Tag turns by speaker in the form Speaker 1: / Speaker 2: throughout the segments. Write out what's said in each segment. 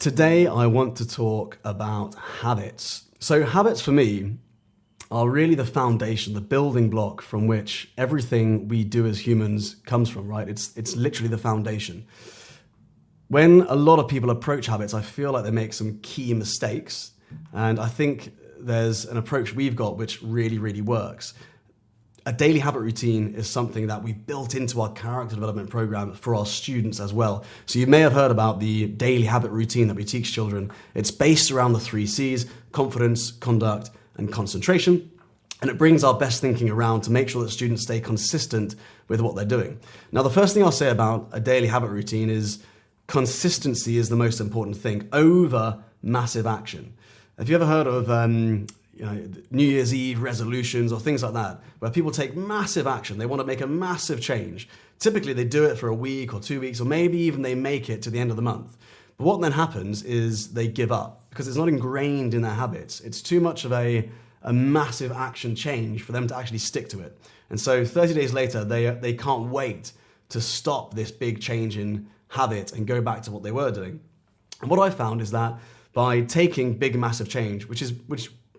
Speaker 1: Today, I want to talk about habits. So habits for me are really the foundation, the building block from which everything we do as humans comes from, right? It's literally the foundation. When a lot of people approach habits, I feel like they make some key mistakes. And I think there's an approach we've got which really, really works. A daily habit routine is something that we've built into our character development program for our students as well. So you may have heard about the daily habit routine that we teach children. It's based around the 3 C's: confidence, conduct, and concentration. And it brings our best thinking around to make sure that students stay consistent with what they're doing. Now, the first thing I'll say about a daily habit routine is consistency is the most important thing over massive action. Have you ever heard of New Year's Eve resolutions or things like that, where people take massive action? They want to make a massive change. Typically, they do it for a week or 2 weeks, or maybe even they make it to the end of the month. But what then happens is they give up because it's not ingrained in their habits. It's too much of a massive action change for them to actually stick to it. And so 30 days later, they can't wait to stop this big change in habit and go back to what they were doing. And what I found is that by taking big, massive change, which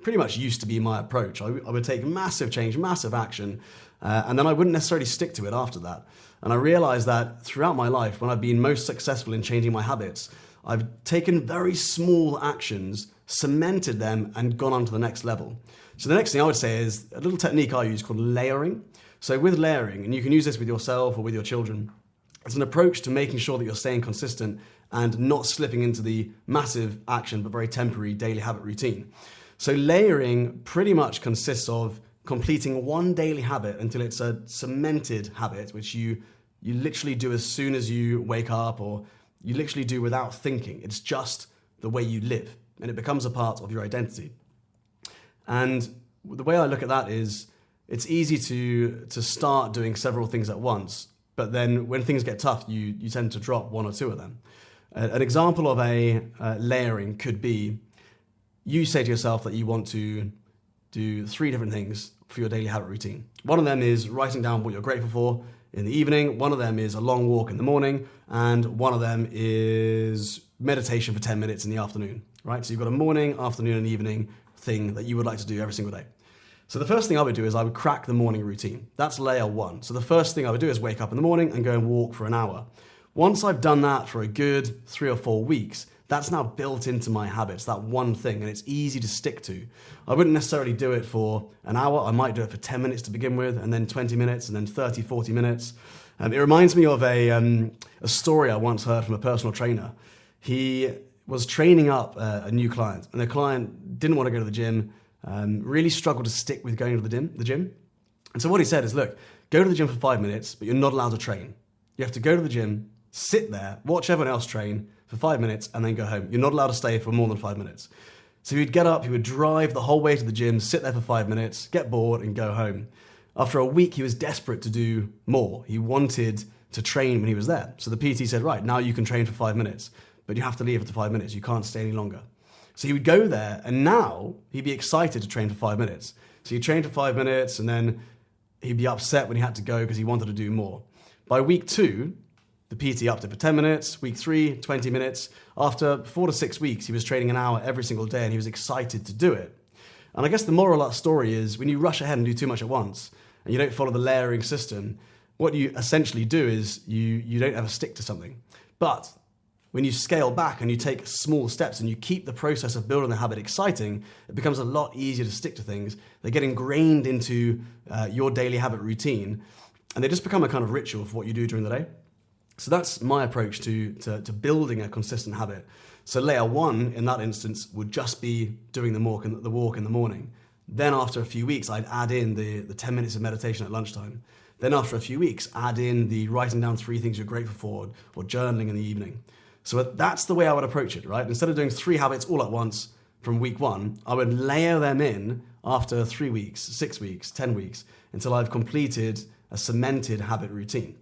Speaker 1: pretty much used to be my approach, I would take massive change, massive action, and then I wouldn't necessarily stick to it after that. And I realized that throughout my life, when I've been most successful in changing my habits, I've taken very small actions, cemented them, and gone on to the next level. So the next thing I would say is a little technique I use called layering. So with layering, and you can use this with yourself or with your children, it's an approach to making sure that you're staying consistent and not slipping into the massive action but very temporary daily habit routine. So layering pretty much consists of completing one daily habit until it's a cemented habit, which you literally do as soon as you wake up, or you literally do without thinking. It's just the way you live, and it becomes a part of your identity. And the way I look at that is it's easy to start doing several things at once, but then when things get tough, you tend to drop one or two of them. An example of a layering could be, you say to yourself that you want to do 3 different things for your daily habit routine. One of them is writing down what you're grateful for in the evening. One of them is a long walk in the morning. And one of them is meditation for 10 minutes in the afternoon, right? So you've got a morning, afternoon, and evening thing that you would like to do every single day. So the first thing I would do is I would crack the morning routine. That's layer 1. So the first thing I would do is wake up in the morning and go and walk for an hour. Once I've done that for a good 3 or 4 weeks, that's now built into my habits, that one thing, and it's easy to stick to. I wouldn't necessarily do it for an hour. I might do it for 10 minutes to begin with, and then 20 minutes, and then 30, 40 minutes. It reminds me of a story I once heard from a personal trainer. He was training up a new client, and the client didn't want to go to the gym, really struggled to stick with going to the gym. And so what he said is, look, go to the gym for 5 minutes, but you're not allowed to train. You have to go to the gym, sit there, watch everyone else train for 5 minutes, and then go home. You're not allowed to stay for more than 5 minutes. So he'd get up, he would drive the whole way to the gym, sit there for 5 minutes, get bored, and go home. After a week, he was desperate to do more. He wanted to train when he was there. So the PT said, right, now you can train for 5 minutes, but you have to leave after 5 minutes. You can't stay any longer. So he would go there, and now he'd be excited to train for 5 minutes. So he'd train for 5 minutes, and then he'd be upset when he had to go because he wanted to do more. By week 2, the PT upped it for 10 minutes, week 3, 20 minutes. After 4 to 6 weeks, he was training an hour every single day, and he was excited to do it. And I guess the moral of that story is when you rush ahead and do too much at once, and you don't follow the layering system, what you essentially do is you don't ever stick to something. But when you scale back and you take small steps and you keep the process of building the habit exciting, it becomes a lot easier to stick to things. They get ingrained into your daily habit routine, and they just become a kind of ritual for what you do during the day. So that's my approach to building a consistent habit. So layer 1 in that instance would just be doing the walk in the morning. Then after a few weeks, I'd add in the 10 minutes of meditation at lunchtime. Then after a few weeks, add in the writing down 3 things you're grateful for, or journaling in the evening. So that's the way I would approach it, right? Instead of doing 3 habits all at once from week 1, I would layer them in after 3 weeks, 6 weeks, 10 weeks, until I've completed a cemented habit routine.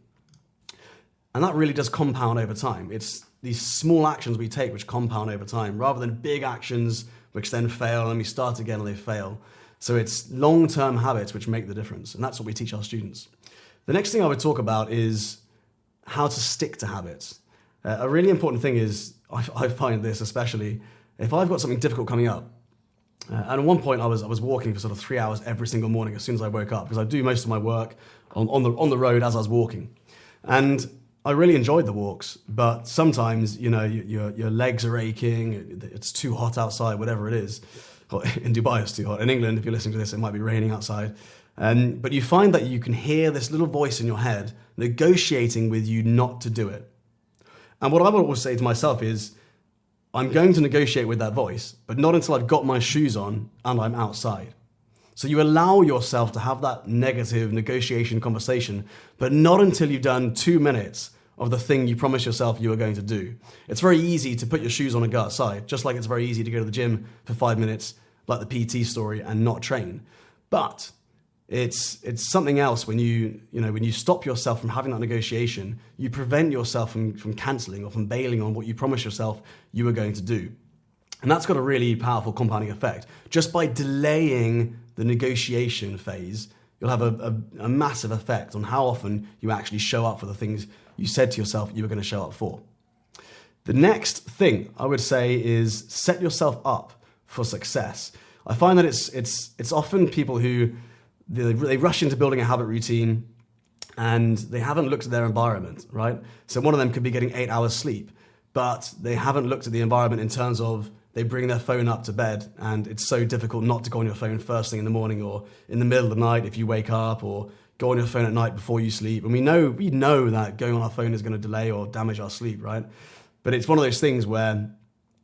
Speaker 1: And that really does compound over time. It's these small actions we take which compound over time, rather than big actions which then fail and we start again and they fail. So it's long-term habits which make the difference, and that's what we teach our students. The next thing I would talk about is how to stick to habits. A really important thing is, I find this especially, if I've got something difficult coming up, and at one point I was walking for sort of 3 hours every single morning as soon as I woke up, because I do most of my work on the road as I was walking. And I really enjoyed the walks, but sometimes, your legs are aching, it's too hot outside, whatever it is. In Dubai it's too hot. In England, if you're listening to this, it might be raining outside. But you find that you can hear this little voice in your head negotiating with you not to do it. And what I would always say to myself is, I'm going to negotiate with that voice, but not until I've got my shoes on and I'm outside. So you allow yourself to have that negative negotiation conversation, but not until you've done 2 minutes of the thing you promised yourself you were going to do. It's very easy to put your shoes on and go outside, just like it's very easy to go to the gym for 5 minutes, like the PT story, and not train. But it's something else when you stop yourself from having that negotiation, you prevent yourself from cancelling or from bailing on what you promised yourself you were going to do. And that's got a really powerful compounding effect. Just by delaying the negotiation phase, you'll have a massive effect on how often you actually show up for the things you said to yourself you were going to show up for. The next thing I would say is set yourself up for success. I find that it's often people who they rush into building a habit routine and they haven't looked at their environment, right? So one of them could be getting 8 hours sleep, but they haven't looked at the environment in terms of they bring their phone up to bed and it's so difficult not to go on your phone first thing in the morning or in the middle of the night if you wake up, or go on your phone at night before you sleep. And we know that going on our phone is going to delay or damage our sleep, right? But it's one of those things where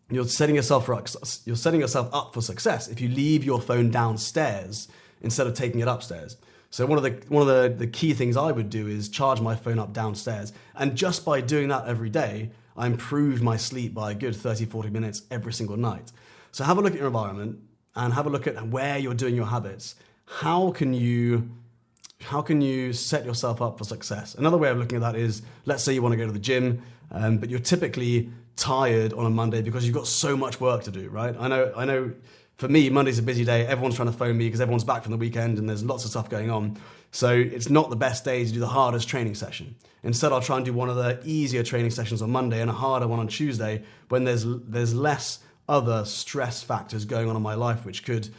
Speaker 1: you're setting yourself up for success if you leave your phone downstairs instead of taking it upstairs. So one of the key things I would do is charge my phone up downstairs. And just by doing that every day, I improved my sleep by a good 30, 40 minutes every single night. So have a look at your environment and have a look at where you're doing your habits. How can you set yourself up for success? Another way of looking at that is, let's say you want to go to the gym, but you're typically tired on a Monday because you've got so much work to do, right? I know for me, Monday's a busy day. Everyone's trying to phone me because everyone's back from the weekend and there's lots of stuff going on. So it's not the best day to do the hardest training session. Instead, I'll try and do one of the easier training sessions on Monday and a harder one on Tuesday when there's less other stress factors going on in my life, which could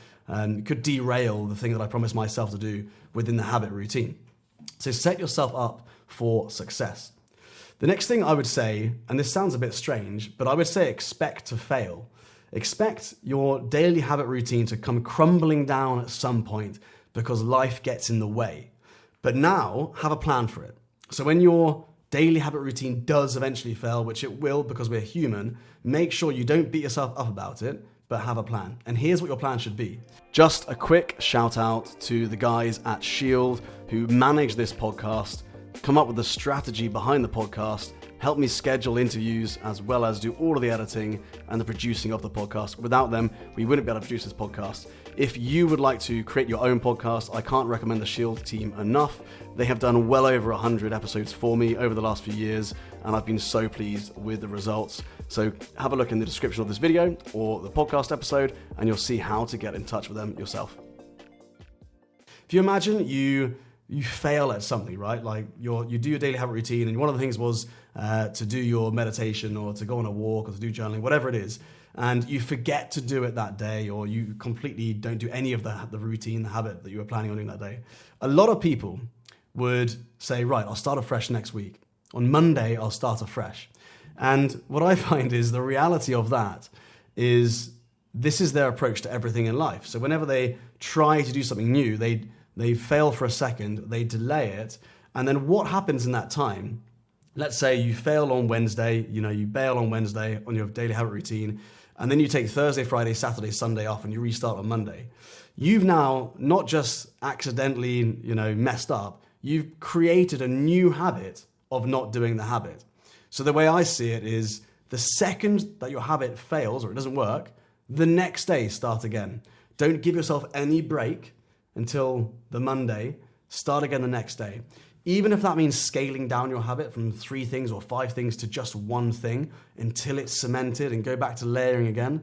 Speaker 1: derail the thing that I promised myself to do within the habit routine. So set yourself up for success. The next thing I would say, and this sounds a bit strange, but I would say expect to fail. Expect your daily habit routine to come crumbling down at some point because life gets in the way. But now, have a plan for it. So when your daily habit routine does eventually fail, which it will because we're human, make sure you don't beat yourself up about it, but have a plan. And here's what your plan should be. Just a quick shout out to the guys at Shield who manage this podcast, come up with the strategy behind the podcast, help me schedule interviews, as well as do all of the editing and the producing of the podcast. Without them, we wouldn't be able to produce this podcast. If you would like to create your own podcast, I can't recommend the Shield team enough. They have done well over 100 episodes for me over the last few years, and I've been so pleased with the results. So have a look in the description of this video or the podcast episode, and you'll see how to get in touch with them yourself. If you imagine you fail at something, right? Like you do your daily habit routine, and one of the things was to do your meditation or to go on a walk or to do journaling, whatever it is, and you forget to do it that day, or you completely don't do any of the routine, the habit that you were planning on doing that day. A lot of people would say, right, I'll start afresh next week. On Monday, I'll start afresh. And what I find is the reality of that is this is their approach to everything in life. So whenever they try to do something new, they fail for a second, they delay it, and then what happens in that time? Let's say you fail on Wednesday, you bail on Wednesday on your daily habit routine, and then you take Thursday, Friday, Saturday, Sunday off, and you restart on Monday. You've now not just accidentally, messed up, you've created a new habit of not doing the habit. So the way I see it is the second that your habit fails or it doesn't work, the next day start again. Don't give yourself any break until the Monday, start again the next day. Even if that means scaling down your habit from 3 things or 5 things to just one thing until it's cemented and go back to layering again.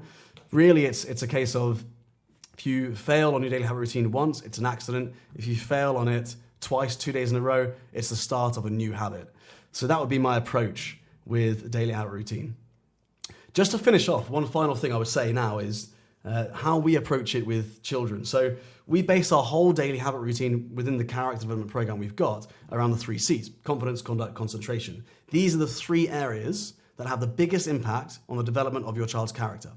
Speaker 1: Really, it's a case of if you fail on your daily habit routine once, it's an accident. If you fail on it twice, 2 days in a row, it's the start of a new habit. So that would be my approach with a daily habit routine. Just to finish off, one final thing I would say now is how we approach it with children. So we base our whole daily habit routine within the character development program we've got around the 3 C's: confidence, conduct, concentration. These are the 3 areas that have the biggest impact on the development of your child's character.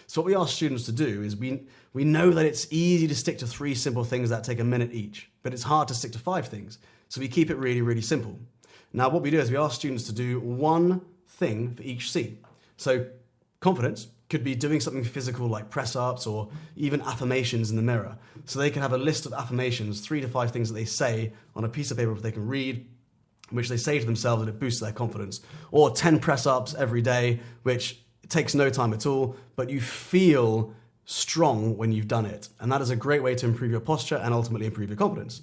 Speaker 1: So what we ask students to do is we know that it's easy to stick to 3 simple things that take a minute each, but it's hard to stick to 5 things. So we keep it really, really simple. Now what we do is we ask students to do 1 thing for each C. So confidence could be doing something physical like press-ups or even affirmations in the mirror. So they can have a list of affirmations, 3 to 5 things that they say on a piece of paper that they can read, which they say to themselves, and it boosts their confidence. Or 10 press-ups every day, which takes no time at all, but you feel strong when you've done it. And that is a great way to improve your posture and ultimately improve your confidence.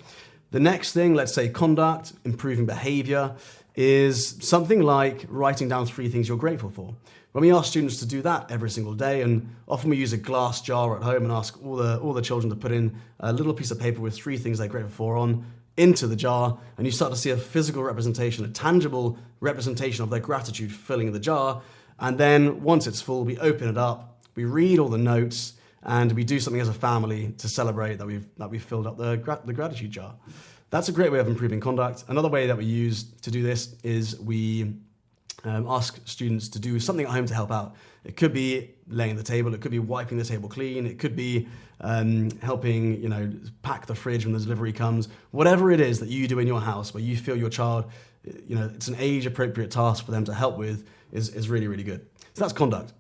Speaker 1: The next thing, let's say conduct, improving behavior, is something like writing down 3 things you're grateful for. When we ask students to do that every single day, and often we use a glass jar at home and ask all the children to put in a little piece of paper with 3 things they're grateful for on, into the jar, and you start to see a physical representation, a tangible representation of their gratitude filling the jar. And then once it's full, we open it up, we read all the notes, and we do something as a family to celebrate that we've filled up the gratitude jar. That's a great way of improving conduct. Another way that we use to do this is we ask students to do something at home to help out. It could be laying the table, it could be wiping the table clean, it could be helping, pack the fridge when the delivery comes. Whatever it is that you do in your house where you feel your child, it's an age-appropriate task for them to help with is really, really good. So that's conduct.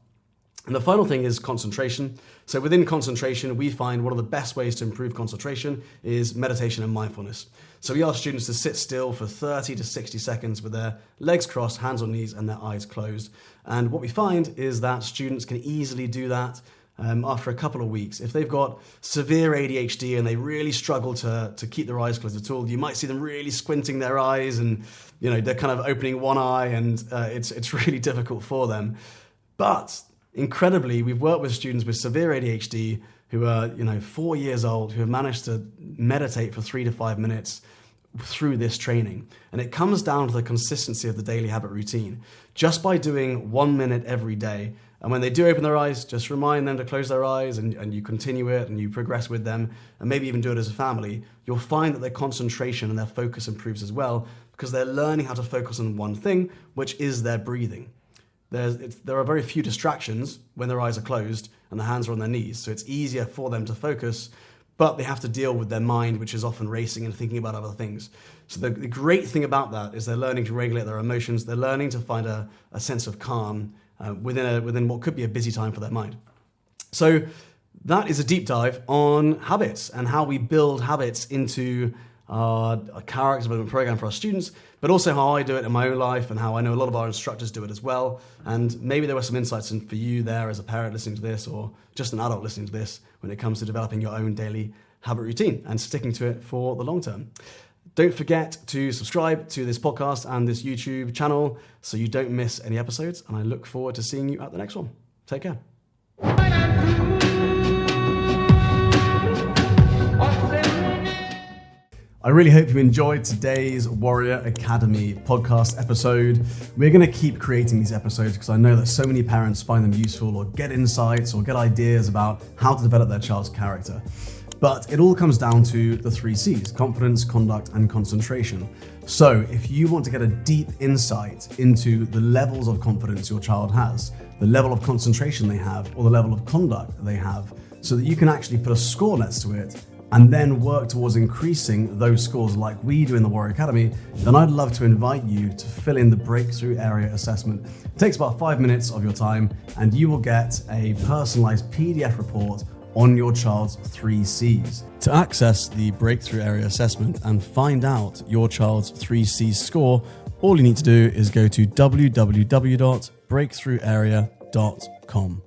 Speaker 1: And the final thing is concentration. So within concentration, we find one of the best ways to improve concentration is meditation and mindfulness. So we ask students to sit still for 30 to 60 seconds with their legs crossed, hands on knees, and their eyes closed. And what we find is that students can easily do that after a couple of weeks. If they've got severe ADHD and they really struggle to keep their eyes closed at all, you might see them really squinting their eyes and they're kind of opening one eye and it's really difficult for them. But incredibly, we've worked with students with severe ADHD who are 4 years old who have managed to meditate for 3 to 5 minutes through this training. And it comes down to the consistency of the daily habit routine. Just by doing 1 minute every day, and when they do open their eyes, just remind them to close their eyes and you continue it and you progress with them and maybe even do it as a family, you'll find that their concentration and their focus improves as well because they're learning how to focus on one thing, which is their breathing. There are very few distractions when their eyes are closed and the hands are on their knees, so it's easier for them to focus, but they have to deal with their mind, which is often racing and thinking about other things. So the great thing about that is they're learning to regulate their emotions, they're learning to find a sense of calm within what could be a busy time for their mind. So that is a deep dive on habits and how we build habits into a character development program for our students, but also how I do it in my own life and how I know a lot of our instructors do it as well. And maybe there were some insights for you there as a parent listening to this or just an adult listening to this when it comes to developing your own daily habit routine and sticking to it for the long term. Don't forget to subscribe to this podcast and this YouTube channel so you don't miss any episodes. And I look forward to seeing you at the next one. Take care. I really hope you enjoyed today's Warrior Academy podcast episode. We're going to keep creating these episodes because I know that so many parents find them useful or get insights or get ideas about how to develop their child's character. But it all comes down to the 3 C's: confidence, conduct, and concentration. So if you want to get a deep insight into the levels of confidence your child has, the level of concentration they have, or the level of conduct they have, so that you can actually put a score next to it and then work towards increasing those scores like we do in the Warrior Academy, then I'd love to invite you to fill in the Breakthrough Area Assessment. It takes about 5 minutes of your time and you will get a personalized PDF report on your child's 3 C's. To access the Breakthrough Area Assessment and find out your child's 3 C's score, all you need to do is go to www.breakthrougharea.com.